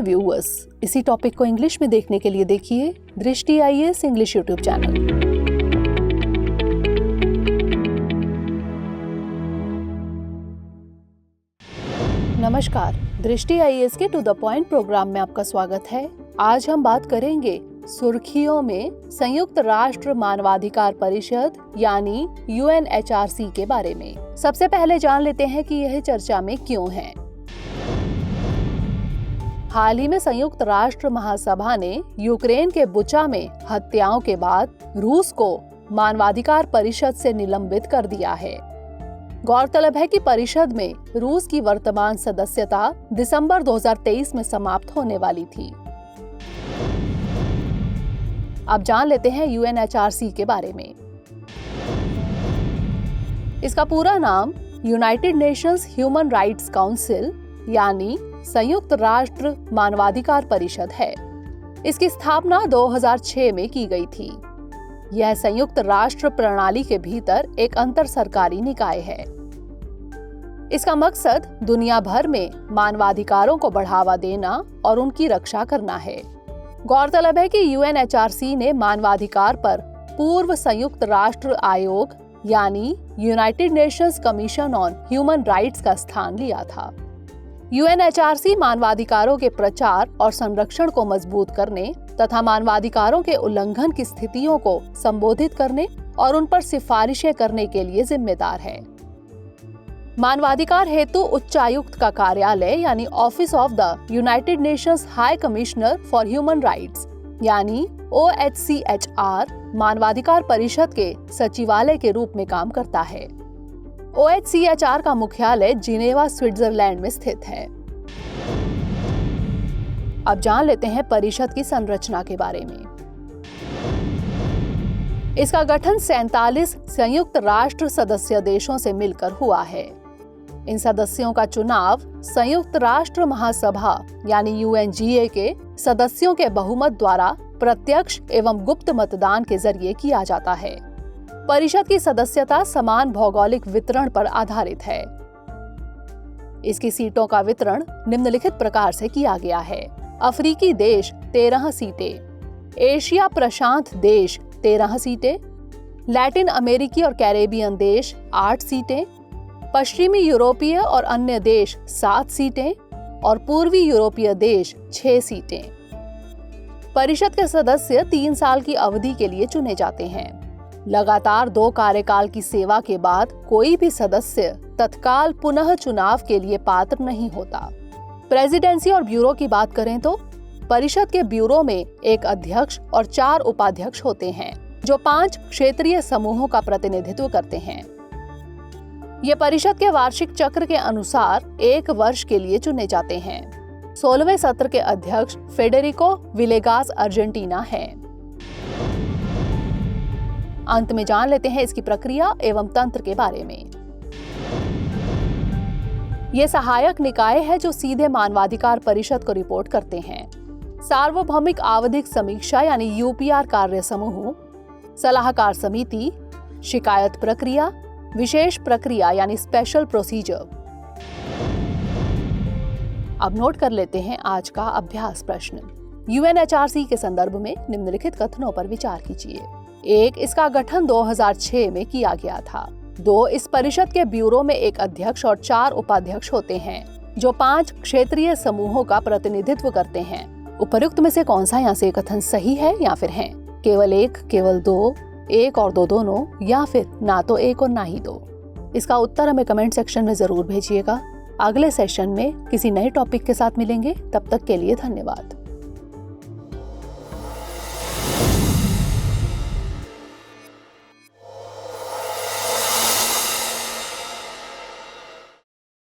Dear viewers, इसी topic को English में देखने के लिए देखिए दृष्टि आईएएस इंग्लिश यूट्यूब चैनल। नमस्कार, दृष्टि आईएएस के टू द पॉइंट प्रोग्राम में आपका स्वागत है। आज हम बात करेंगे सुर्खियों में संयुक्त राष्ट्र मानवाधिकार परिषद यानी UNHRC के बारे में। सबसे पहले जान लेते हैं कि यह चर्चा में क्यों है। हाल ही में संयुक्त राष्ट्र महासभा ने यूक्रेन के बुचा में हत्याओं के बाद रूस को मानवाधिकार परिषद से निलंबित कर दिया है। गौरतलब है कि परिषद में रूस की वर्तमान सदस्यता दिसंबर 2023 में समाप्त होने वाली थी। अब जान लेते हैं UNHRC के बारे में। इसका पूरा नाम United Nations human rights council यानी संयुक्त राष्ट्र मानवाधिकार परिषद है। इसकी स्थापना 2006 में की गई थी। यह संयुक्त राष्ट्र प्रणाली के भीतर एक अंतर सरकारी निकाय है। इसका मकसद दुनिया भर में मानवाधिकारों को बढ़ावा देना और उनकी रक्षा करना है। गौरतलब है कि UNHRC ने मानवाधिकार पर पूर्व संयुक्त राष्ट्र आयोग यानी United Nations commission on human rights का स्थान लिया था। UNHRC मानवाधिकारों के प्रचार और संरक्षण को मजबूत करने तथा मानवाधिकारों के उल्लंघन की स्थितियों को संबोधित करने और उन पर सिफारिशें करने के लिए जिम्मेदार है। मानवाधिकार हेतु उच्चायुक्त का कार्यालय यानी office of the United Nations high commissioner for human rights यानी OHCHR मानवाधिकार परिषद के सचिवालय के रूप में काम करता है। OHCHR का मुख्यालय जिनेवा, स्विट्जरलैंड में स्थित है। अब जान लेते हैं परिषद की संरचना के बारे में। इसका गठन 47 संयुक्त राष्ट्र सदस्य देशों से मिलकर हुआ है। इन सदस्यों का चुनाव संयुक्त राष्ट्र महासभा यानी UNGA के सदस्यों के बहुमत द्वारा प्रत्यक्ष एवं गुप्त मतदान के जरिए किया जाता है। परिषद की सदस्यता समान भौगोलिक वितरण पर आधारित है। इसकी सीटों का वितरण निम्नलिखित प्रकार से किया गया है। अफ्रीकी देश 13 सीटें, एशिया प्रशांत देश 13 सीटें, लैटिन अमेरिकी और कैरेबियन देश 8 सीटें, पश्चिमी यूरोपीय और अन्य देश 7 सीटें और पूर्वी यूरोपीय देश 6 सीटें। परिषद के सदस्य 3 साल की अवधि के लिए चुने जाते हैं। लगातार 2 कार्यकाल की सेवा के बाद कोई भी सदस्य तत्काल पुनः चुनाव के लिए पात्र नहीं होता। प्रेसिडेंसी और ब्यूरो की बात करें तो परिषद के ब्यूरो में एक अध्यक्ष और 4 उपाध्यक्ष होते हैं जो 5 क्षेत्रीय समूहों का प्रतिनिधित्व करते हैं। ये परिषद के वार्षिक चक्र के अनुसार 1 वर्ष के लिए चुने जाते हैं। 16वें सत्र के अध्यक्ष फेडेरिको विलेगास अर्जेंटीना हैं। अंत में जान लेते हैं इसकी प्रक्रिया एवं तंत्र के बारे में। ये सहायक निकाय है जो सीधे मानवाधिकार परिषद को रिपोर्ट करते हैं। सार्वभौमिक आवधिक समीक्षा यानी UPR कार्य समूह, सलाहकार समिति, शिकायत प्रक्रिया, विशेष प्रक्रिया यानी स्पेशल प्रोसीजर। अब नोट कर लेते हैं आज का अभ्यास प्रश्न। UNHRC के संदर्भ में निम्नलिखित कथनों पर विचार कीजिए। 1. इसका गठन 2006 में किया गया था। 2. इस परिषद के ब्यूरो में एक अध्यक्ष और 4 उपाध्यक्ष होते हैं जो 5 क्षेत्रीय समूहों का प्रतिनिधित्व करते हैं। उपर्युक्त में से कौन सा यहाँ से कथन सही है या फिर है? केवल 1, केवल 2, 1 और 2 दोनों, या फिर ना तो 1 और ना ही 2? इसका उत्तर हमें कमेंट सेक्शन में जरूर भेजिएगा। अगले सेशन में किसी नए टॉपिक के साथ मिलेंगे। तब तक के लिए धन्यवाद।